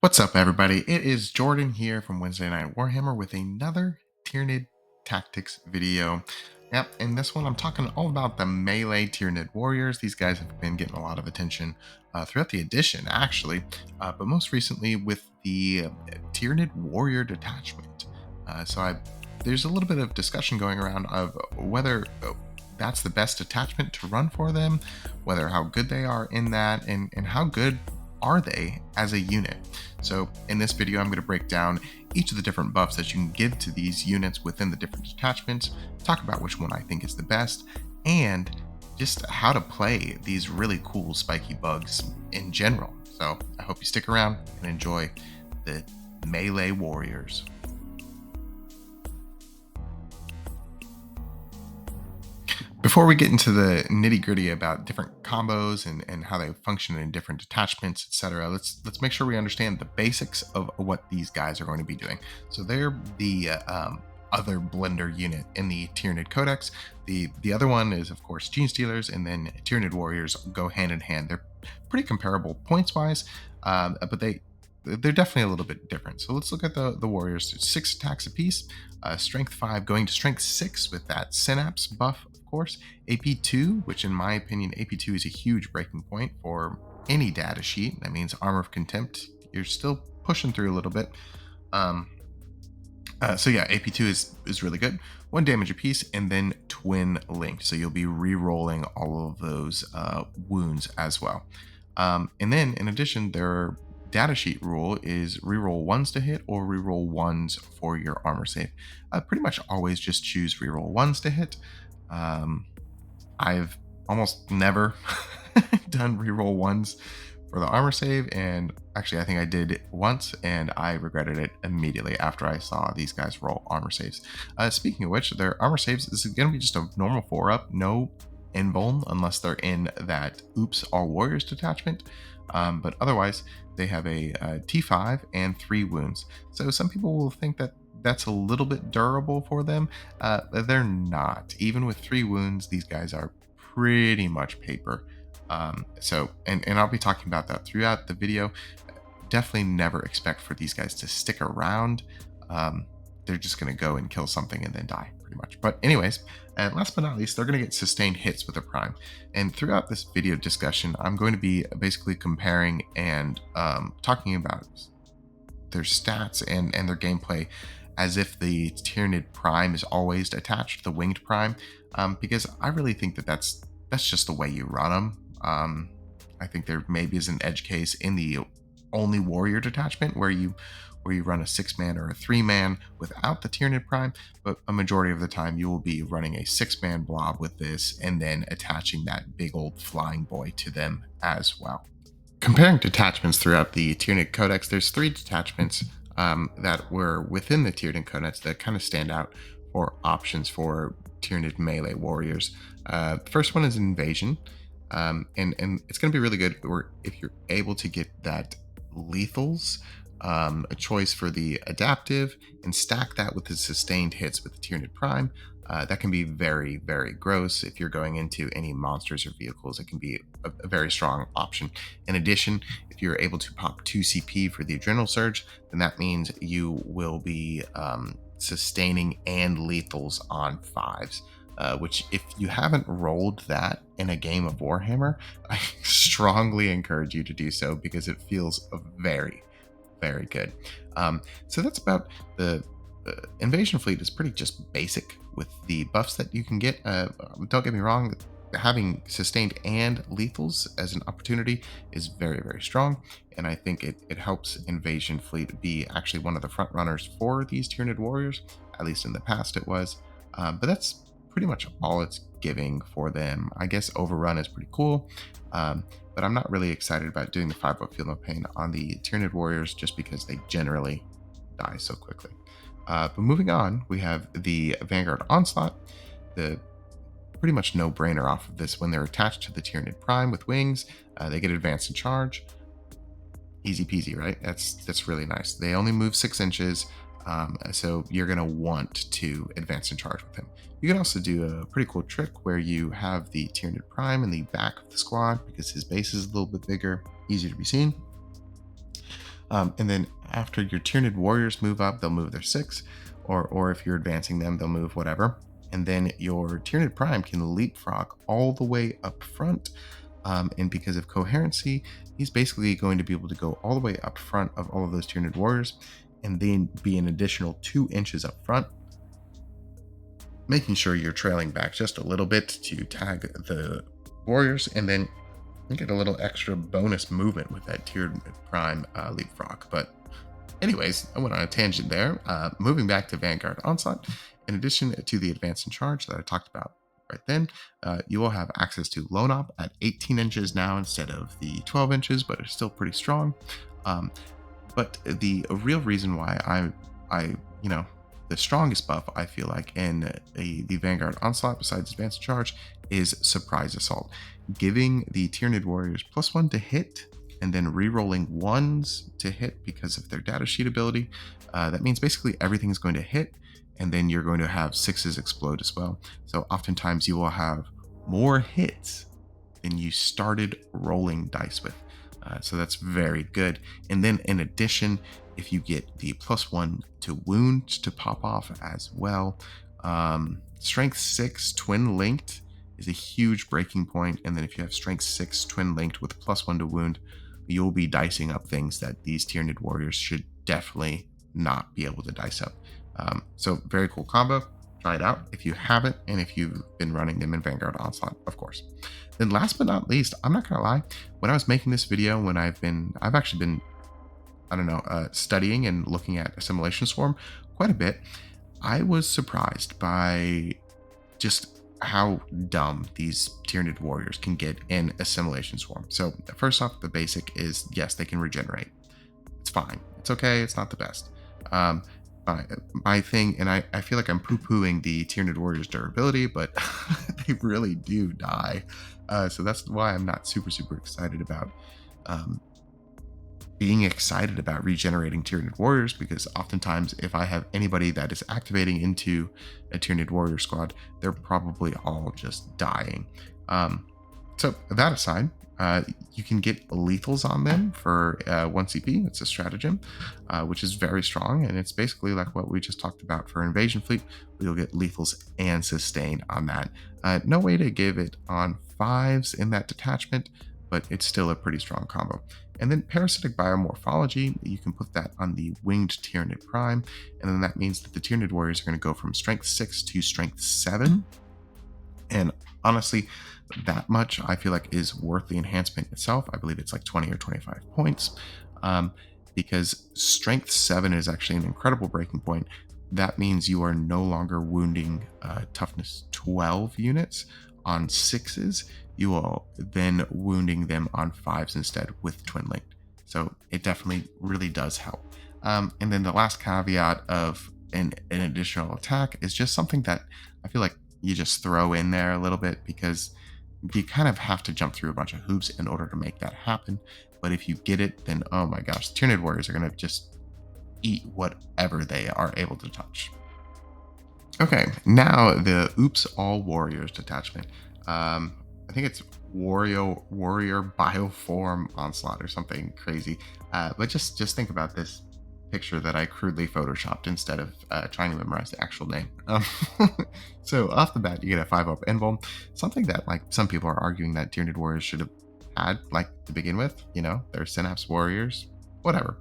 What's up, everybody? It is Jordan here from Wednesday Night Warhammer with another Tyranid Tactics video. Yep, in this one, I'm talking all about the melee Tyranid warriors. These guys have been getting a lot of attention throughout the edition, actually, but most recently with the Tyranid warrior detachment. There's a little bit of discussion going around of whether that's the best detachment to run for them, whether how good they are in that, and how good are they as a unit. So in this video, I'm going to break down each of the different buffs that you can give to these units within the different detachments, talk about which one I think is the best, and just how to play these really cool spiky bugs in general. So I hope you stick around and enjoy the melee warriors. Before we get into the nitty gritty about different combos and how they function in different detachments, etc., let's make sure we understand the basics of what these guys are going to be doing. So they're the other blender unit in the Tyranid Codex. The other one is, of course, Gene Stealers, and then Tyranid Warriors go hand in hand. They're pretty comparable points wise, but they're definitely a little bit different. So let's look at the Warriors. 6 attacks apiece, Strength 5 going to Strength 6 with that Synapse buff, of course. AP2, which in my opinion, AP2 is a huge breaking point for any data sheet. That means Armor of Contempt. You're still pushing through a little bit. So yeah, AP2 is really good. 1 damage apiece, and then Twin Linked. So you'll be re-rolling all of those wounds as well. And then in addition, their datasheet rule is reroll 1s to hit or reroll 1s for your armor save. Pretty much always just choose reroll 1s to hit. I've almost never done reroll 1s for the armor save, and actually I think I did it once and I regretted it immediately after I saw these guys roll armor saves. Speaking of which, their armor saves is going to be just a normal 4-up, no invuln unless they're in that Oops All Warriors detachment, but otherwise they have a T5 and 3 wounds. So some people will think that that's a little bit durable for them. They're not. Even with 3 wounds, these guys are pretty much paper. And I'll be talking about that throughout the video. Definitely never expect for these guys to stick around. They're just going to go and kill something and then die, pretty much. But anyways, and last but not least, they're going to get sustained hits with a prime. And throughout this video discussion, I'm going to be basically comparing and talking about their stats and their gameplay as if the Tyranid Prime is always attached to the Winged Prime, because I really think that that's just the way you run them. I think there maybe is an edge case in the only warrior detachment where you run a 6-man or a 3-man without the Tyranid Prime, but a majority of the time you will be running a 6-man blob with this and then attaching that big old flying boy to them as well. Comparing detachments throughout the Tyranid Codex, there's 3 detachments that were within the Tyranid Codex that kind of stand out for options for Tyranid melee warriors. The first one is Invasion, and it's going to be really good if you're able to get that lethals, a choice for the adaptive, and stack that with the sustained hits with the Tyranid Prime. That can be very, very gross. If you're going into any monsters or vehicles, it can be a very strong option. In addition, if you're able to pop 2 CP for the Adrenal Surge, then that means you will be sustaining and lethals on 5s. Which, if you haven't rolled that in a game of Warhammer, I strongly encourage you to do so because it feels very, very good. So that's about the Invasion Fleet is pretty just basic with the buffs that you can get. Don't get me wrong, having sustained and lethals as an opportunity is very, very strong, and I think it helps Invasion Fleet be actually one of the front runners for these Tyranid warriors. At least in the past it was, but that's pretty much all it's giving for them. I guess Overrun is pretty cool, but I'm not really excited about doing the 5-up Feel No Pain on the Tyranid warriors just because they generally die so quickly. But moving on, we have the Vanguard Onslaught, the pretty much no-brainer off of this. When they're attached to the Tyranid Prime with wings, they get advance and charge. Easy peasy, right? That's really nice. They only move 6 inches, so you're going to want to advance and charge with him. You can also do a pretty cool trick where you have the Tyranid Prime in the back of the squad because his base is a little bit bigger, easier to be seen. And then after your Tyranid warriors move up, they'll move their 6, or if you're advancing them, they'll move whatever. And then your Tyranid Prime can leapfrog all the way up front. And because of coherency, he's basically going to be able to go all the way up front of all of those Tyranid warriors and then be an additional 2 inches up front, making sure you're trailing back just a little bit to tag the warriors, and then you get a little extra bonus movement with that Tyranid Prime leapfrog. But anyways, I went on a tangent there. Moving back to Vanguard Onslaught, in addition to the advance and charge that I talked about right then, you will have access to Lone Op at 18 inches now instead of the 12 inches, but it's still pretty strong. But the real reason why the strongest buff I feel like in the Vanguard Onslaught besides Advance and Charge is Surprise Assault, giving the Tyranid warriors +1 to hit and then re-rolling 1s to hit because of their data sheet ability. That means basically everything is going to hit, and then you're going to have 6s explode as well. So oftentimes you will have more hits than you started rolling dice with. So that's very good. And then in addition, if you get the +1 to wound to pop off as well, Strength 6 twin linked is a huge breaking point. And then if you have Strength 6 twin linked with +1 to wound, you'll be dicing up things that these Tyranid warriors should definitely not be able to dice up. So very cool combo. Try it out if you haven't, and if you've been running them in Vanguard Onslaught, of course. Then last but not least, I'm not gonna lie, when I was making this video, when I've actually been, studying and looking at Assimilation Swarm quite a bit, I was surprised by just how dumb these Tyranid warriors can get in Assimilation Swarm. So first off, the basic is, yes, they can regenerate. It's fine. It's okay. It's not the best. My thing, and I feel like I'm poo-pooing the Tyranid warriors durability, but they really do die. So that's why I'm not super excited about being excited about regenerating Tyranid warriors, because oftentimes if I have anybody that is activating into a Tyranid warrior squad, they're probably all just dying. So that aside, you can get lethals on them for 1 CP. It's a stratagem, which is very strong, and it's basically like what we just talked about for Invasion Fleet. You'll get lethals and sustain on that. No way to give it on 5s in that detachment, but it's still a pretty strong combo. And then Parasitic Biomorphology, you can put that on the Winged Tyranid Prime, and then that means that the Tyranid warriors are going to go from Strength 6 to Strength 7. And honestly, that much I feel like is worth the enhancement itself. I believe it's like 20 or 25 points, because Strength 7 is actually an incredible breaking point. That means you are no longer wounding Toughness 12 units on 6s. You are then wounding them on 5s instead with Twin Linked. So it definitely really does help. And then the last caveat of an additional attack is just something that I feel like you just throw in there a little bit, because you kind of have to jump through a bunch of hoops in order to make that happen. But if you get it, then oh my gosh, Tyranid warriors are going to just eat whatever they are able to touch. Okay, now the Oops All Warriors detachment. I think it's warrior bioform onslaught or something crazy. But just think about this picture that I crudely photoshopped instead of trying to memorize the actual name. So off the bat, you get a 5-up emblem, something that like some people are arguing that Tyranid warriors should have had like to begin with. You know, they're Synapse warriors, whatever.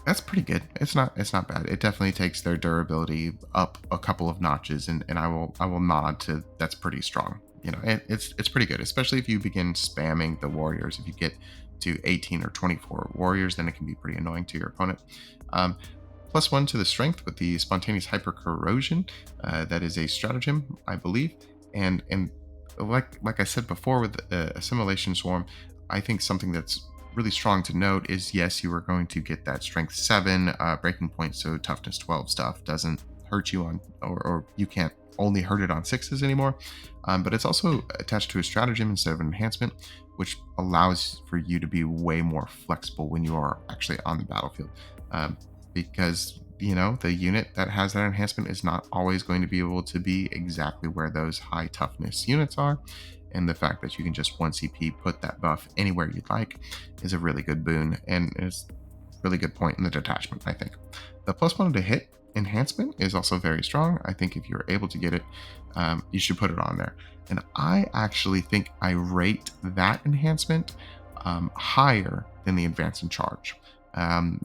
That's pretty good. It's not bad. It definitely takes their durability up a couple of notches, and I will nod to that's pretty strong. You know, it's pretty good, especially if you begin spamming the warriors. If you get to 18 or 24 warriors, then it can be pretty annoying to your opponent. +1 to the strength with the spontaneous hyper corrosion. That is a stratagem, I believe, and like I said before with Assimilation Swarm, I think something that's really strong to note is, yes, you are going to get that Strength 7 breaking point, so Toughness 12 stuff doesn't hurt you on, or you can't only hurt it on 6s anymore. But it's also attached to a stratagem instead of an enhancement, which allows for you to be way more flexible when you are actually on the battlefield. Because, you know, the unit that has that enhancement is not always going to be able to be exactly where those high toughness units are. and the fact that you can just 1 CP put that buff anywhere you'd like is a really good boon, and is a really good point in the detachment, I think. The +1 to hit enhancement is also very strong. I think if you're able to get it, you should put it on there. And I actually think I rate that enhancement higher than the advance and charge. Um,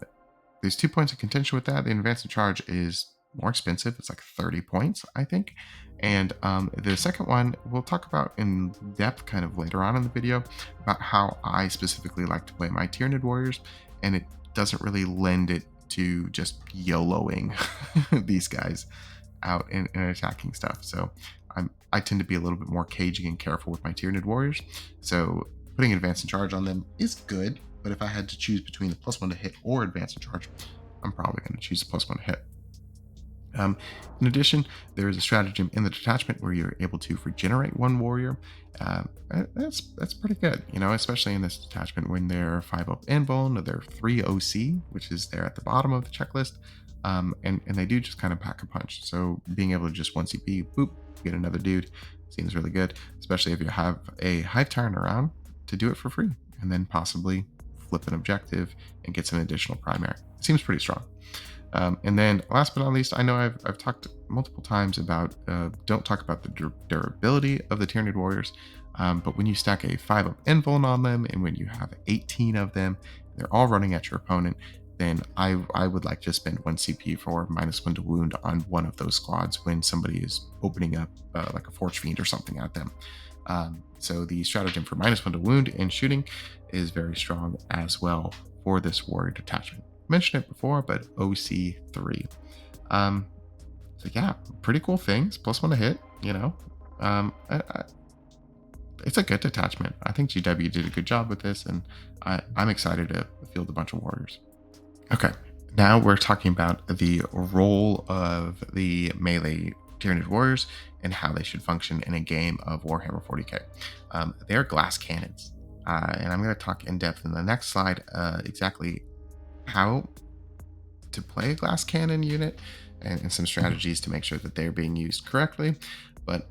there's 2 points of contention with that. The advance and charge is more expensive. It's like 30 points, I think. And the second one we'll talk about in depth kind of later on in the video about how I specifically like to play my Tyranid warriors, and it doesn't really lend it to just YOLOing these guys out and attacking stuff. So I tend to be a little bit more cagey and careful with my Tyranid warriors. So putting advance and charge on them is good, but if I had to choose between the +1 to hit or advance and charge, I'm probably going to choose the +1 to hit. In addition, there is a stratagem in the detachment where you're able to regenerate one warrior. That's pretty good, especially in this detachment when they're 5 up invuln, they're 3 OC, which is there at the bottom of the checklist, and they do just kind of pack a punch. So being able to just 1 CP, boop, get another dude seems really good, especially if you have a Hive Tyrant around to do it for free, and then possibly flip an objective and get some additional primary. It seems pretty strong. And then last but not least, I know I've talked multiple times about don't talk about the durability of the Tyranid warriors, but when you stack a 5 up invuln on them, and when you have 18 of them, they're all running at your opponent, then I would like to spend 1 CP for -1 to wound on one of those squads when somebody is opening up like a Forge Fiend or something at them. So the stratagem for -1 to wound and shooting is very strong as well for this warrior detachment. Mentioned it before, but OC3. So yeah, pretty cool things. +1 to hit, it's a good detachment. I think GW did a good job with this, and I'm excited to field a bunch of warriors. Okay, now we're talking about the role of the melee Tyranid warriors and how they should function in a game of Warhammer 40k. They're glass cannons, and I'm going to talk in depth in the next slide exactly how to play a glass cannon unit and some strategies to make sure that they're being used correctly. But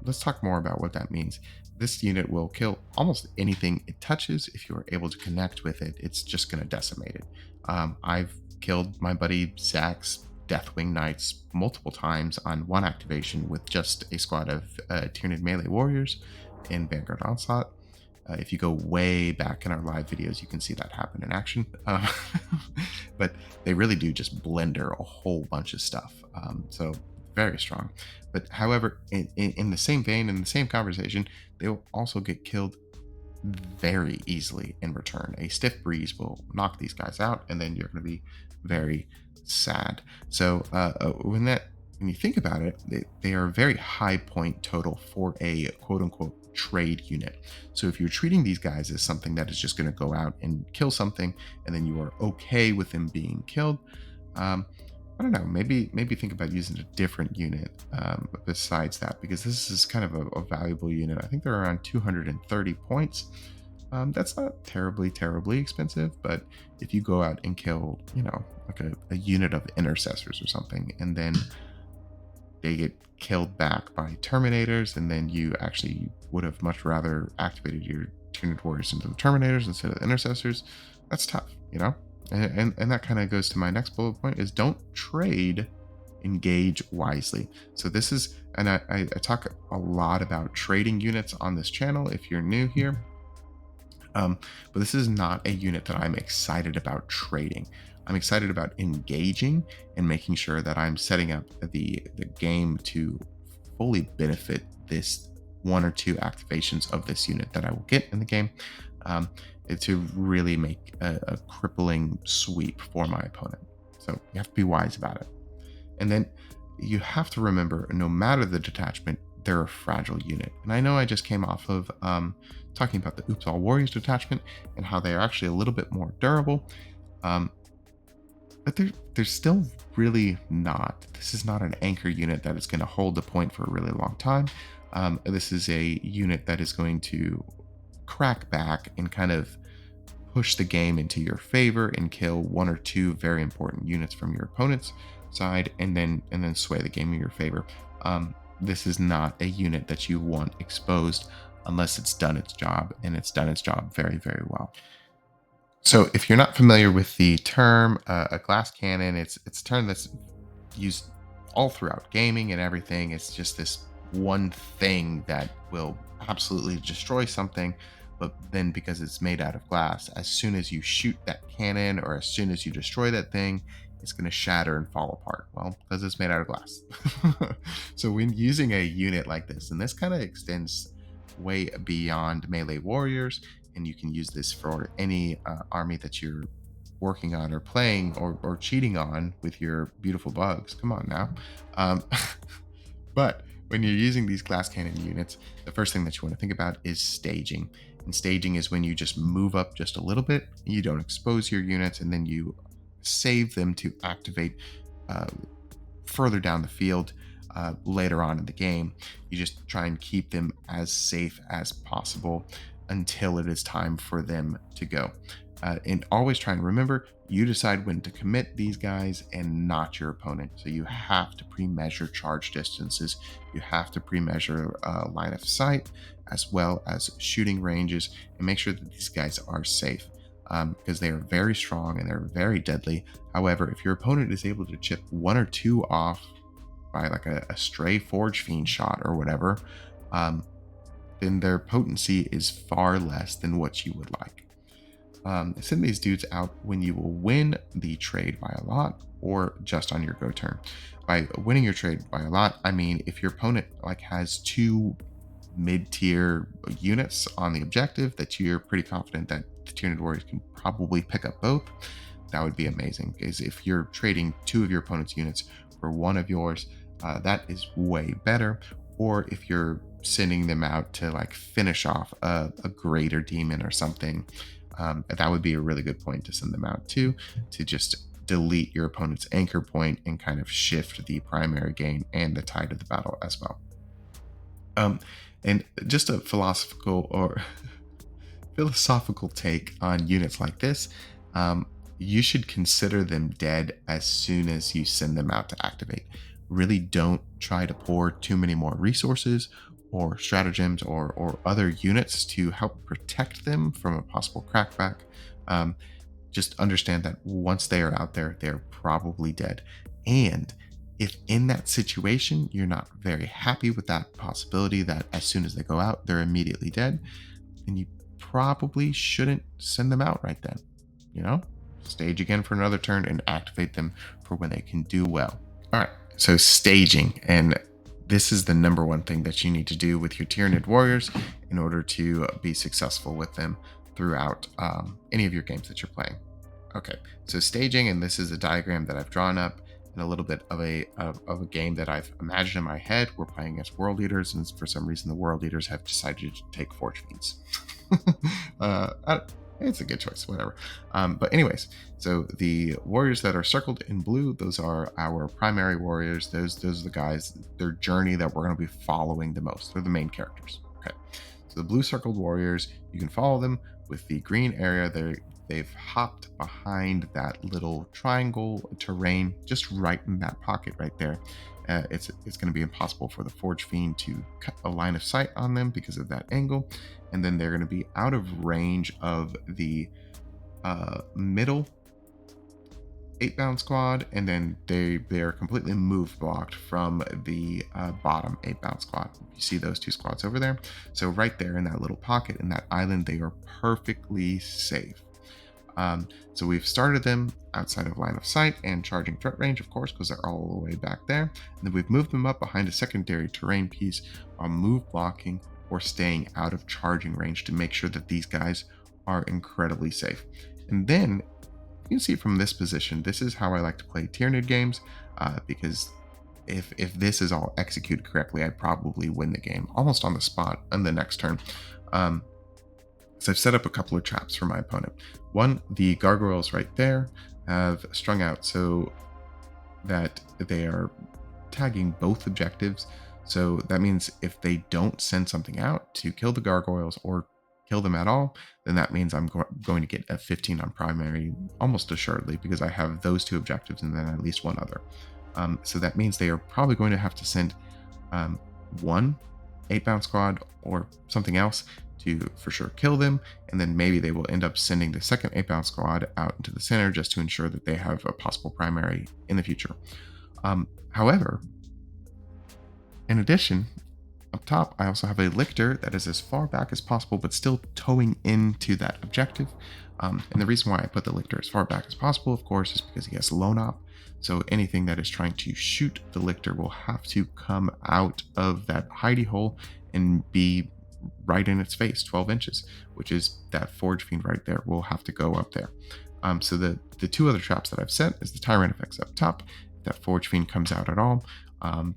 let's talk more about what that means. This unit will kill almost anything it touches. If you're able to connect with it, it's just going to decimate it. I've killed my buddy Zach's Deathwing Knights multiple times on one activation with just a squad of Tyranid melee warriors in Vanguard Onslaught. If you go way back in our live videos, you can see that happen in action. But they really do just blender a whole bunch of stuff. So very strong. But however, in the same vein, in the same conversation, they will also get killed very easily in return. A stiff breeze will knock these guys out, and then you're going to be very sad. So when you think about it, they are a very high point total for a quote unquote trade unit. So if you're treating these guys as something that is just going to go out and kill something, and then you are okay with them being killed, I don't know, maybe think about using a different unit besides that, because this is kind of a valuable unit. I think they're around 230 points. That's not terribly expensive, but if you go out and kill, like a unit of intercessors or something, and then they get killed back by Terminators, and then you actually would have much rather activated your Tyranid warriors into the Terminators instead of the intercessors, that's tough, and that kind of goes to my next bullet point: is don't trade, engage wisely. So this is, and I talk a lot about trading units on this channel if you're new here, but this is not a unit that I'm excited about trading. I'm excited about engaging and making sure that I'm setting up the game to fully benefit this 1 or 2 activations of this unit that I will get in the game, to really make a crippling sweep for my opponent. So you have to be wise about it. And then you have to remember, no matter the detachment, they're a fragile unit. And I know I just came off of talking about the Oops All Warriors detachment and how they are actually a little bit more durable. But they're still really not. This is not an anchor unit that is going to hold the point for a really long time. This is a unit that is going to crack back and kind of push the game into your favor and kill 1 or 2 very important units from your opponent's side, and then sway the game in your favor. This is not a unit that you want exposed unless it's done its job, and it's done its job very, very well. So if you're not familiar with the term a glass cannon, it's a term that's used all throughout gaming and everything. It's just this one thing that will absolutely destroy something, but then because it's made out of glass, as soon as you shoot that cannon or as soon as you destroy that thing, it's going to shatter and fall apart. Well, because it's made out of glass. So when using a unit like this, and this kind of extends way beyond melee warriors, and you can use this for any army that you're working on or playing or cheating on with your beautiful bugs. Come on now. Um, but when you're using these glass cannon units, the first thing that you want to think about is staging. And staging is when you just move up just a little bit, you don't expose your units, and then you save them to activate uh, further down the field later on in the game. You just try and keep them as safe as possible until it is time for them to go. And always try and remember, you decide when to commit these guys and not your opponent. So you have to pre-measure charge distances. You have to pre-measure line of sight, as well as shooting ranges, and make sure that these guys are safe. Because they are very strong and they're very deadly. However, if your opponent is able to chip one or two off by like a stray Forge Fiend shot or whatever, then their potency is far less than what you would like. Send these dudes out when you will win the trade by a lot or just on your go turn. By winning your trade by a lot, I mean if your opponent like has two mid-tier units on the objective that you're pretty confident that the Tyranid warriors can probably pick up both, that would be amazing. Because if you're trading two of your opponent's units for one of yours, that is way better. Or if you're sending them out to like finish off a greater demon or something, that would be a really good point to send them out to just delete your opponent's anchor point and kind of shift the primary gain and the tide of the battle as well. And just a philosophical take on units like this, you should consider them dead as soon as you send them out to activate. Really don't try to pour too many more resources or stratagems or other units to help protect them from a possible crackback. Just understand that once they are out there, they're probably dead. And if in that situation you're not very happy with that possibility that as soon as they go out, they're immediately dead, then you probably shouldn't send them out right then. Stage again for another turn and activate them for when they can do well. All right, so staging, and this is the number one thing that you need to do with your Tyranid warriors in order to be successful with them throughout any of your games that you're playing. Okay, so staging, and this is a diagram that I've drawn up in a little bit of a game that I've imagined in my head. We're playing against world leaders, and for some reason the world leaders have decided to take Forge Fiends. It's a good choice, whatever. But anyways, so the warriors that are circled in blue, those are our primary warriors. Those are the guys, their journey that we're going to be following the most. They're the main characters. Okay, so the blue circled warriors, you can follow them. With the green area, they've hopped behind that little triangle terrain, just right in that pocket right there. It's going to be impossible for the Forge Fiend to cut a line of sight on them because of that angle, and then they're going to be out of range of the middle 8-bound squad, and then they're completely move blocked from the bottom 8-bound squad. You see those two squads over there? So right there in that little pocket in that island, they are perfectly safe. So we've started them outside of line of sight and charging threat range, of course, because they're all the way back there. And then we've moved them up behind a secondary terrain piece while move blocking or staying out of charging range to make sure that these guys are incredibly safe. And then you can see from this position, this is how I like to play Tyranid games, because if this is all executed correctly, I'd probably win the game almost on the spot on the next turn. So I've set up a couple of traps for my opponent. One, the gargoyles right there have strung out so that they are tagging both objectives. So that means if they don't send something out to kill the gargoyles or kill them at all, then that means I'm going to get a 15 on primary almost assuredly, because I have those two objectives and then at least one other. So that means they are probably going to have to send one 8-bound squad or something else to for sure kill them, and then maybe they will end up sending the second 8-bound squad out into the center just to ensure that they have a possible primary in the future. However, in addition, up top, I also have a lictor that is as far back as possible, but still towing into that objective. And the reason why I put the lictor as far back as possible, of course, is because he has lone op. So anything that is trying to shoot the lictor will have to come out of that hidey hole and be right in its face, 12 inches, which is that Forge Fiend right there will have to go up there. So the two other traps that I've set is the Tyrant effects up top. If that Forge Fiend comes out at all,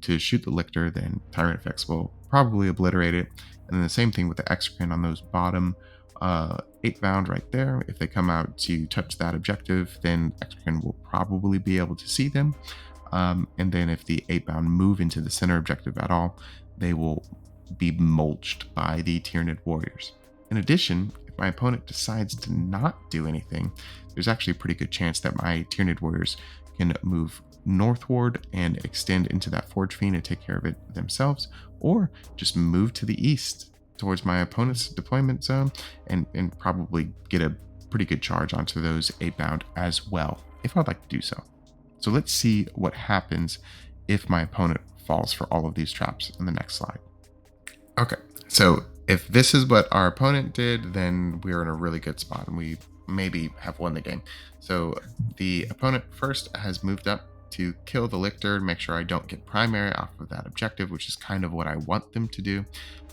to shoot the lictor, then Tyrant effects will probably obliterate it. And then the same thing with the Exocrine on those bottom 8-bound right there. If they come out to touch that objective, then Exocrine will probably be able to see them. And then if the 8-bound move into the center objective at all, they will be mulched by the Tyranid warriors. In addition, if my opponent decides to not do anything, there's actually a pretty good chance that my Tyranid warriors can move northward and extend into that Forge Fiend and take care of it themselves, or just move to the east towards my opponent's deployment zone and probably get a pretty good charge onto those 8-bound as well, if I'd like to do so. So let's see what happens if my opponent falls for all of these traps in the next slide. Okay, so if this is what our opponent did, then we're in a really good spot and we maybe have won the game. So the opponent first has moved up to kill the lictor, make sure I don't get primary off of that objective, which is kind of what I want them to do.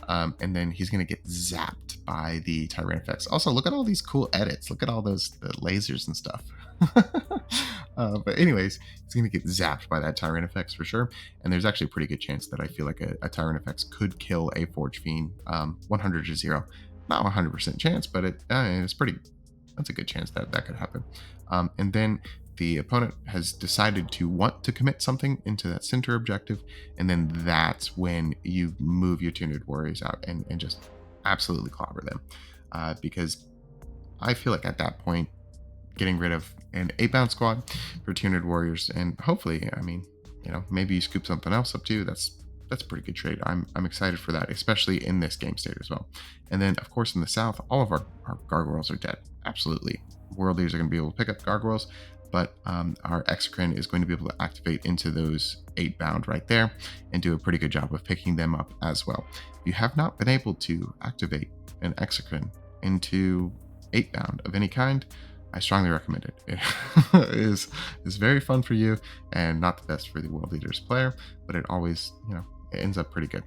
And then he's going to get zapped by the Tyranid effects. Also, look at all these cool edits. Look at all the lasers and stuff. But anyways, he's going to get zapped by that Tyranid effects for sure. And there's actually a pretty good chance that I feel like a Tyranid effects could kill a Forge Fiend 100 to 0. Not 100% chance, but it's pretty. That's a good chance that could happen. And then the opponent has decided to want to commit something into that center objective, and then that's when you move your Tyranid warriors out and just absolutely clobber them. Because I feel like at that point, getting rid of an 8-bound squad for Tyranid warriors, and hopefully, I mean, maybe you scoop something else up too. That's a pretty good trade. I'm excited for that, especially in this game state as well. And then, of course, in the south, all of our gargoyles are dead. Absolutely. World leaders are going to be able to pick up gargoyles, but our Exocrine is going to be able to activate into those 8-bound right there and do a pretty good job of picking them up as well. If you have not been able to activate an Exocrine into 8-bound of any kind, I strongly recommend it. It is very fun for you and not the best for the world leaders player, but it always, it ends up pretty good.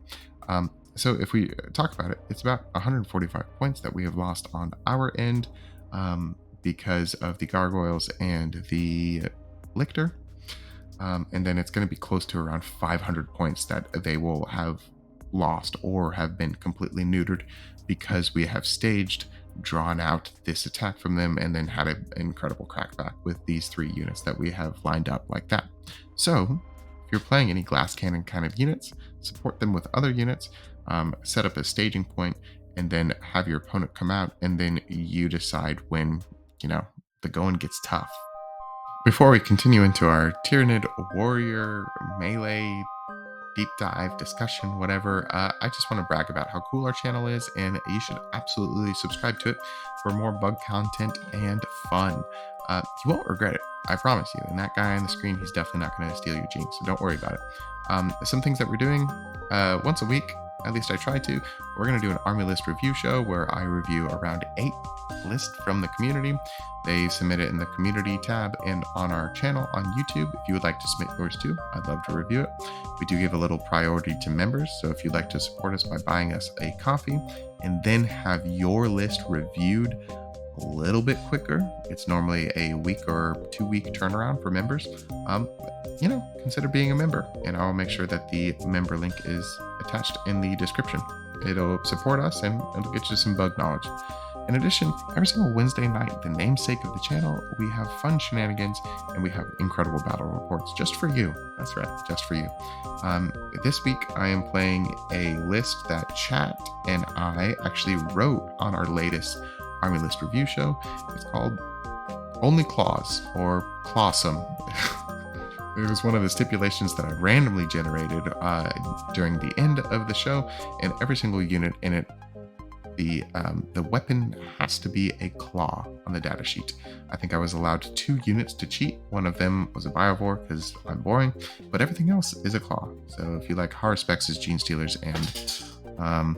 So if we talk about it, it's about 145 points that we have lost on our end because of the gargoyles and the lictor. And then it's going to be close to around 500 points that they will have lost or have been completely neutered because we have staged, drawn out this attack from them, and then had an incredible crackback with these 3 units that we have lined up like that. So if you're playing any glass cannon kind of units, support them with other units, set up a staging point, and then have your opponent come out, and then you decide when, the going gets tough. Before we continue into our Tyranid warrior melee deep dive discussion, whatever, I just want to brag about how cool our channel is, and you should absolutely subscribe to it for more bug content and fun. You won't regret it, I promise you. And that guy on the screen, he's definitely not going to steal your genes, so don't worry about it. Some things that we're doing once a week, at least I try to. We're going to do an army list review show where I review around 8 lists from the community. They submit it in the community tab and on our channel on YouTube. If you would like to submit yours too, I'd love to review it. We do give a little priority to members, so if you'd like to support us by buying us a coffee and then have your list reviewed a little bit quicker, it's normally a week or 2-week turnaround for members, consider being a member, and I'll make sure that the member link is attached in the description. It'll support us and it'll get you some bug knowledge. In addition, every single Wednesday night, the namesake of the channel, we have fun shenanigans and we have incredible battle reports just for you. That's right, just for you. This week, I am playing a list that Chat and I actually wrote on our latest Army List review show. It's called Only Claws, or Clawsome. it was one of the stipulations that I randomly generated during the end of the show, and every single unit in it, the weapon has to be a claw on the data sheet. I think I was allowed 2 units to cheat. One of them was a biovore because I'm boring, but everything else is a claw. So if you like horror specs as gene stealers and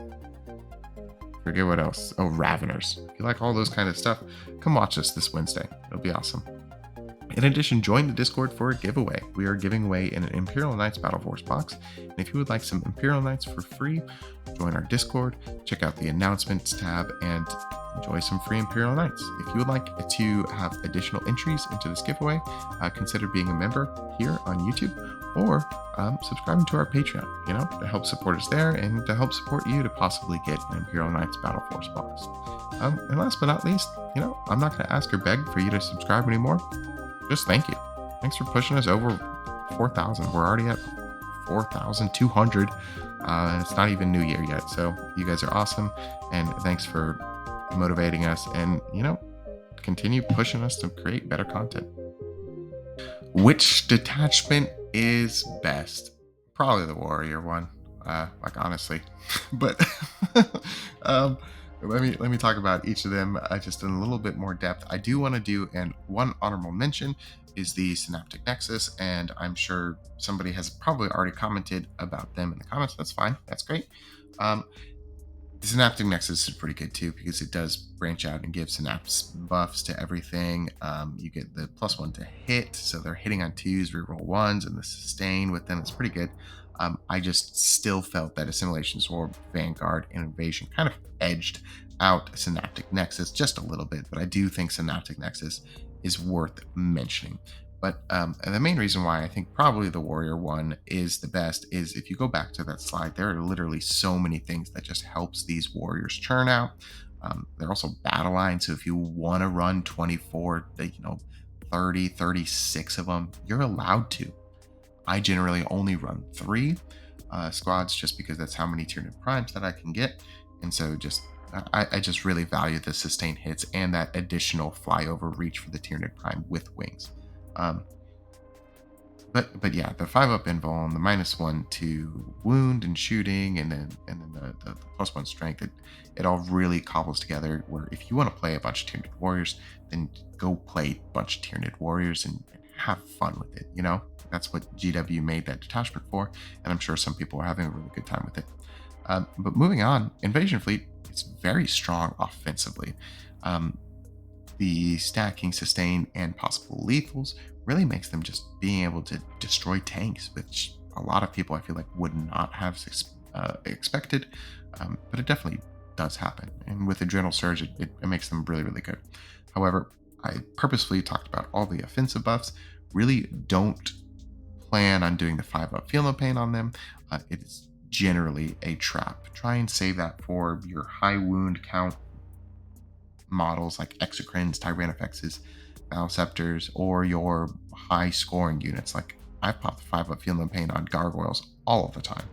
forget what else. Oh, Raveners. If you like all those kind of stuff, come watch us this Wednesday. It'll be awesome. In addition, join the Discord for a giveaway. We are giving away an Imperial Knights Battle Force box. And if you would like some Imperial Knights for free, join our Discord, check out the announcements tab, and enjoy some free Imperial Knights. If you would like to have additional entries into this giveaway, consider being a member here on YouTube or subscribing to our Patreon, to help support us there and to help support you to possibly get an Imperial Knights Battle Force box. And last but not least, I'm not going to ask or beg for you to subscribe anymore. Just thank you. Thanks for pushing us over 4,000. We're already at 4,200. It's not even New Year yet. So you guys are awesome. And thanks for motivating us and, continue pushing us to create better content. Which detachment is best? Probably the warrior one. Honestly. But let me talk about each of them just in a little bit more depth. I do want to do, and one honorable mention is the Synaptic Nexus, and I'm sure somebody has probably already commented about them in the comments. That's fine. That's great. The Synaptic Nexus is pretty good too because it does branch out and give synapse buffs to everything. You get the +1 to hit, so they're hitting on 2s, reroll 1s, and the sustain with them. It's pretty good. I just still felt that Assimilation Swarm, Vanguard, and Invasion kind of edged out Synaptic Nexus just a little bit, but I do think Synaptic Nexus is worth mentioning. But the main reason why I think probably the Warrior one is the best is if you go back to that slide, there are literally so many things that just helps these Warriors churn out. They're also battle lines, so if you want to run 24, 30, 36 of them, you're allowed to. I generally only run 3 squads just because that's how many Tyranid primes that I can get. And so I just really value the sustained hits and that additional flyover reach for the Tyranid prime with wings. But yeah, the 5-up invul and the -1 to wound and shooting, and then the +1 strength, it all really cobbles together. Where if you want to play a bunch of Tyranid warriors, then go play a bunch of Tyranid warriors and have fun with it. That's what GW made that detachment for, and I'm sure some people are having a really good time with it. But moving on, Invasion Fleet is very strong offensively. The stacking, sustain, and possible lethals really makes them just being able to destroy tanks, which a lot of people I feel like would not have expected, but it definitely does happen. And with Adrenal Surge, it makes them really, really good. However, I purposefully talked about all the offensive buffs. Really don't plan on doing the 5-up Feel No Pain on them. It is generally a trap. Try and save that for your high wound count models like Exocrines, Tyranofexes, Valceptors, or your high scoring units. Like I pop the 5-up Feel No Pain on Gargoyles all of the time.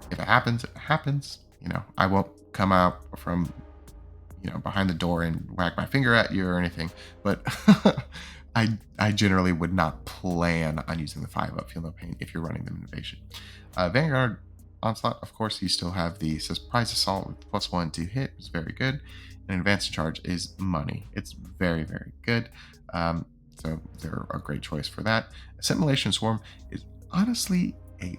If it happens, it happens. I won't come out from behind the door and whack my finger at you or anything, but I generally would not plan on using the 5-up Feel No Pain if you're running them in Invasion. Vanguard Onslaught, of course, you still have the Surprise Assault with +1 to hit. It's very good. And Advanced Charge is money. It's very, very good. So they're a great choice for that. Assimilation Swarm is honestly a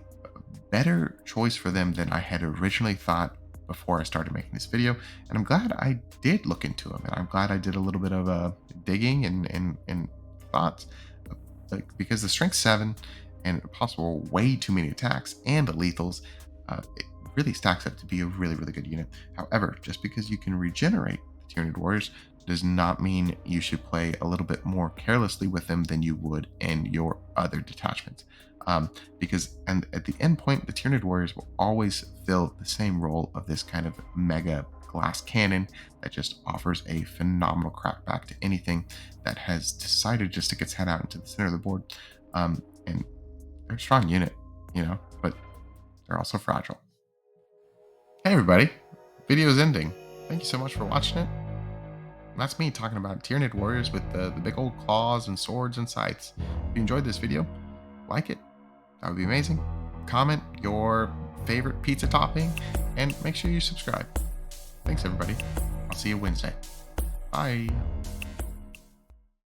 better choice for them than I had originally thought before I started making this video. And I'm glad I did look into them. And I'm glad I did a little bit of digging and thoughts. Because the Strength 7 and possible way too many attacks and the lethals, it really stacks up to be a really, really good unit. However, just because you can regenerate the Tyranid Warriors does not mean you should play a little bit more carelessly with them than you would in your other detachments. Because at the end point, the Tyranid Warriors will always fill the same role of this kind of mega glass cannon that just offers a phenomenal crackback to anything that has decided to stick its head out into the center of the board. And they're a strong unit, but they're also fragile. Hey everybody, video's ending. Thank you so much for watching it. That's me talking about Tyranid warriors with the big old claws and swords and scythes. If you enjoyed this video, like it. That would be amazing. Comment your favorite pizza topping and make sure you subscribe. Thanks, everybody. I'll see you Wednesday. Bye.